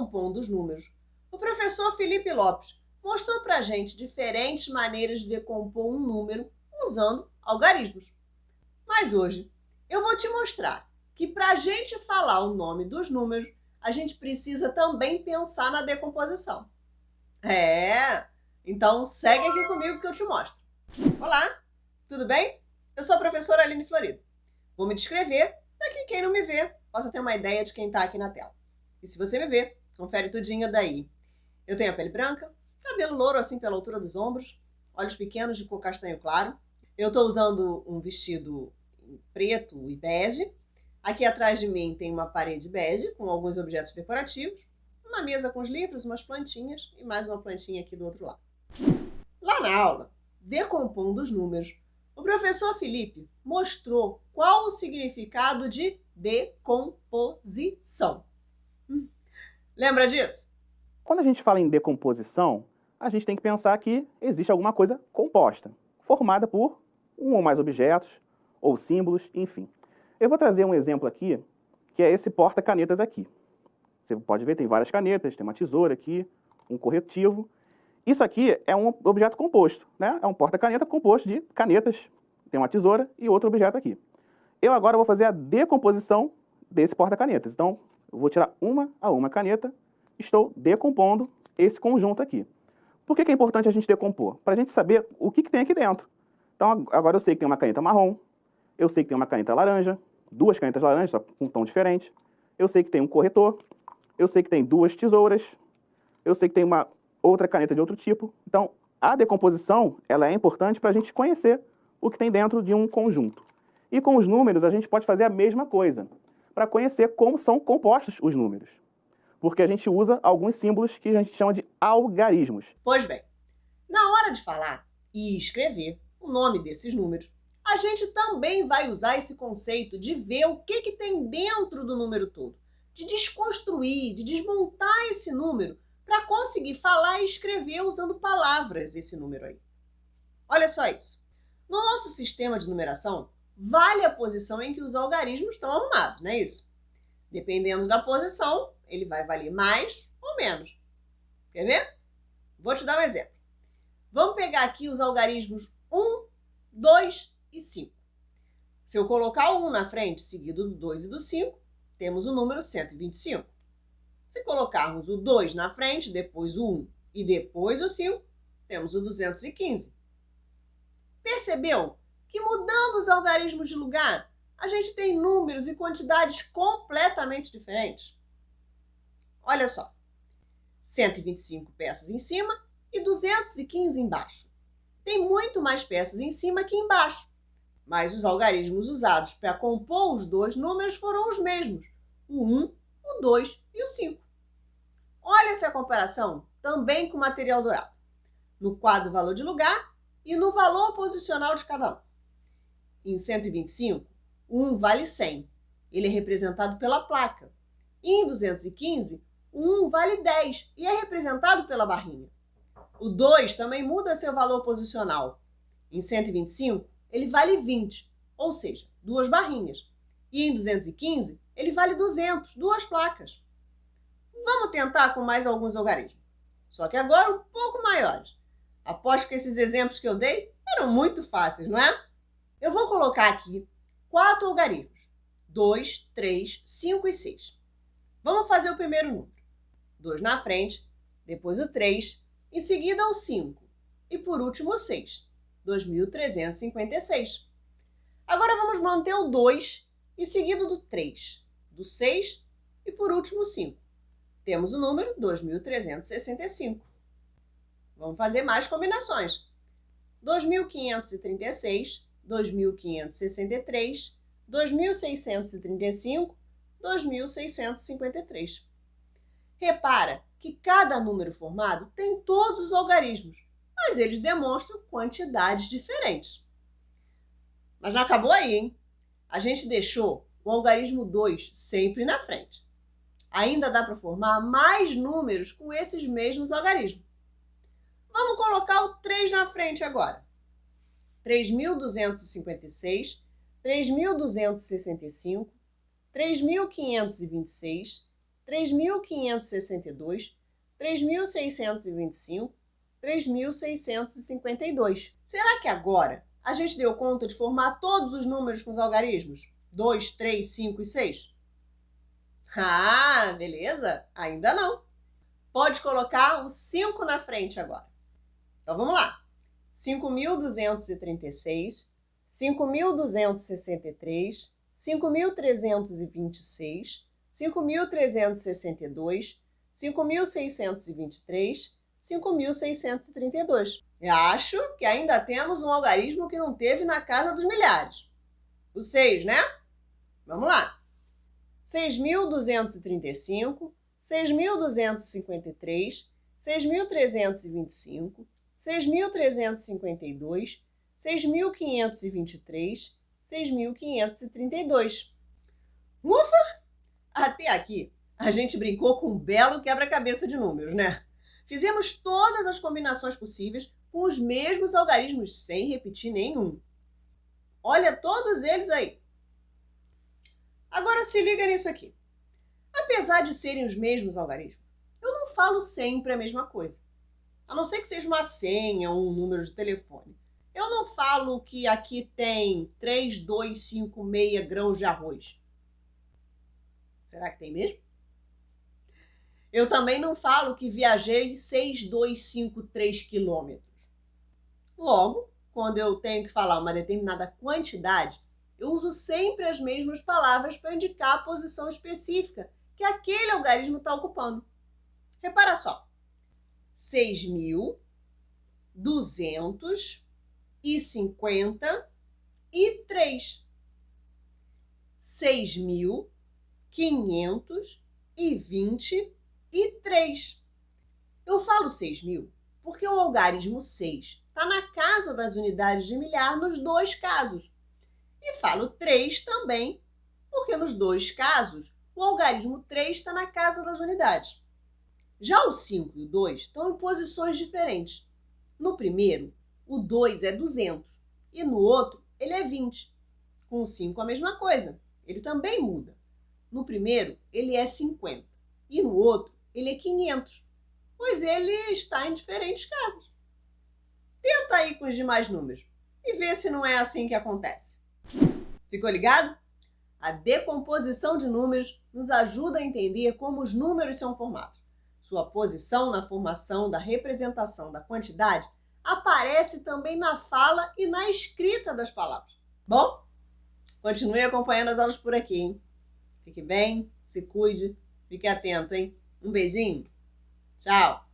Decompondo os Números, o professor Felipe Lopes mostrou para a gente diferentes maneiras de decompor um número usando algarismos. Mas hoje eu vou te mostrar que para a gente falar o nome dos números, a gente precisa também pensar na decomposição. Então segue aqui comigo que eu te mostro. Olá, tudo bem? Eu sou a professora Aline Florido. Vou me descrever para que quem não me vê possa ter uma ideia de quem está aqui na tela. E se você me vê, confere tudinho daí. Eu tenho a pele branca, cabelo louro assim pela altura dos ombros, olhos pequenos de cor castanho claro. Eu estou usando um vestido preto e bege. Aqui atrás de mim tem uma parede bege com alguns objetos decorativos, uma mesa com os livros, umas plantinhas e mais uma plantinha aqui do outro lado. Lá na aula, Decompondo os Números, o professor Felipe mostrou qual o significado de decomposição. Lembra disso? Quando a gente fala em decomposição, a gente tem que pensar que existe alguma coisa composta, formada por um ou mais objetos, ou símbolos, enfim. Eu vou trazer um exemplo aqui, que é esse porta-canetas aqui. Você pode ver, tem várias canetas, tem uma tesoura aqui, um corretivo. Isso aqui é um objeto composto, né? É um porta-caneta composto de canetas, tem uma tesoura e outro objeto aqui. Eu agora vou fazer a decomposição desse porta-canetas. Então, eu vou tirar uma a uma caneta, estou decompondo esse conjunto aqui. Por que é importante a gente decompor? Para a gente saber o que tem aqui dentro. Então, agora eu sei que tem uma caneta marrom, eu sei que tem uma caneta laranja, duas canetas laranjas, só com um tom diferente. Eu sei que tem um corretor, eu sei que tem duas tesouras, eu sei que tem uma outra caneta de outro tipo. Então, a decomposição ela é importante para a gente conhecer o que tem dentro de um conjunto. E com os números, a gente pode fazer a mesma coisa, para conhecer como são compostos os números. Porque a gente usa alguns símbolos que a gente chama de algarismos. Pois bem, na hora de falar e escrever o nome desses números, a gente também vai usar esse conceito de ver o que tem dentro do número todo, de desconstruir, de desmontar esse número para conseguir falar e escrever usando palavras esse número aí. Olha só isso. No nosso sistema de numeração, vale a posição em que os algarismos estão arrumados, não é isso? Dependendo da posição, ele vai valer mais ou menos. Quer ver? Vou te dar um exemplo. Vamos pegar aqui os algarismos 1, 2 e 5. Se eu colocar o 1 na frente, seguido do 2 e do 5, temos o número 125. Se colocarmos o 2 na frente, depois o 1 e depois o 5, temos o 215. Percebeu que mudando os algarismos de lugar, a gente tem números e quantidades completamente diferentes? Olha só, 125 peças em cima e 215 embaixo. Tem muito mais peças em cima que embaixo, mas os algarismos usados para compor os dois números foram os mesmos, o 1, o 2 e o 5. Olha essa comparação também com o material dourado, no quadro valor de lugar e no valor posicional de cada um. Em 125, o 1 vale 100, ele é representado pela placa. E em 215, o 1 vale 10 e é representado pela barrinha. O 2 também muda seu valor posicional. Em 125, ele vale 20, ou seja, duas barrinhas. E em 215, ele vale 200, duas placas. Vamos tentar com mais alguns algarismos, só que agora um pouco maiores. Aposto que esses exemplos que eu dei eram muito fáceis, não é? Eu vou colocar aqui 4 algarismos, 2, 3, 5 e 6. Vamos fazer o primeiro número. 2 na frente, depois o 3, em seguida o 5 e por último o 6, 2.356. Agora vamos manter o 2 e seguido do 3, do 6 e por último o 5. Temos o número 2.365. Vamos fazer mais combinações. 2.536, 2.563, 2.635, 2.653. Repara que cada número formado tem todos os algarismos, mas eles demonstram quantidades diferentes. Mas não acabou aí, hein? A gente deixou o algarismo 2 sempre na frente. Ainda dá para formar mais números com esses mesmos algarismos. Vamos colocar o 3 na frente agora. 3.256, 3.265, 3.526, 3.562, 3.625, 3.652. Será que agora a gente deu conta de formar todos os números com os algarismos? 2, 3, 5 e 6? Ah, beleza? Ainda não. Pode colocar o 5 na frente agora. Então vamos lá. 5.236, 5.263, 5.326, 5.362, 5.623, 5.632. Eu acho que ainda temos um algarismo que não teve na casa dos milhares. O 6, né? Vamos lá. 6.235, 6.253, 6.325, 6.352, 6.523, 6.532. Ufa! Até aqui, a gente brincou com um belo quebra-cabeça de números, né? Fizemos todas as combinações possíveis com os mesmos algarismos, sem repetir nenhum. Olha todos eles aí. Agora se liga nisso aqui. Apesar de serem os mesmos algarismos, eu não falo sempre a mesma coisa. A não ser que seja uma senha ou um número de telefone. Eu não falo que aqui tem 3,256 grãos de arroz. Será que tem mesmo? Eu também não falo que viajei 6,253 quilômetros. Logo, quando eu tenho que falar uma determinada quantidade, eu uso sempre as mesmas palavras para indicar a posição específica que aquele algarismo está ocupando. Repara só. 6.253. 6.523. Eu falo 6.000 porque o algarismo 6 está na casa das unidades de milhar nos dois casos. E falo 3 também porque nos dois casos o algarismo 3 está na casa das unidades. Já o 5 e o 2 estão em posições diferentes. No primeiro, o 2 é 200 e no outro ele é 20. Com o 5 a mesma coisa, ele também muda. No primeiro, ele é 50 e no outro, ele é 500, pois ele está em diferentes casas. Tenta aí com os demais números e vê se não é assim que acontece. Ficou ligado? A decomposição de números nos ajuda a entender como os números são formados. Sua posição na formação da representação da quantidade aparece também na fala e na escrita das palavras. Bom, continue acompanhando as aulas por aqui, hein? Fique bem, se cuide, fique atento, hein? Um beijinho, tchau!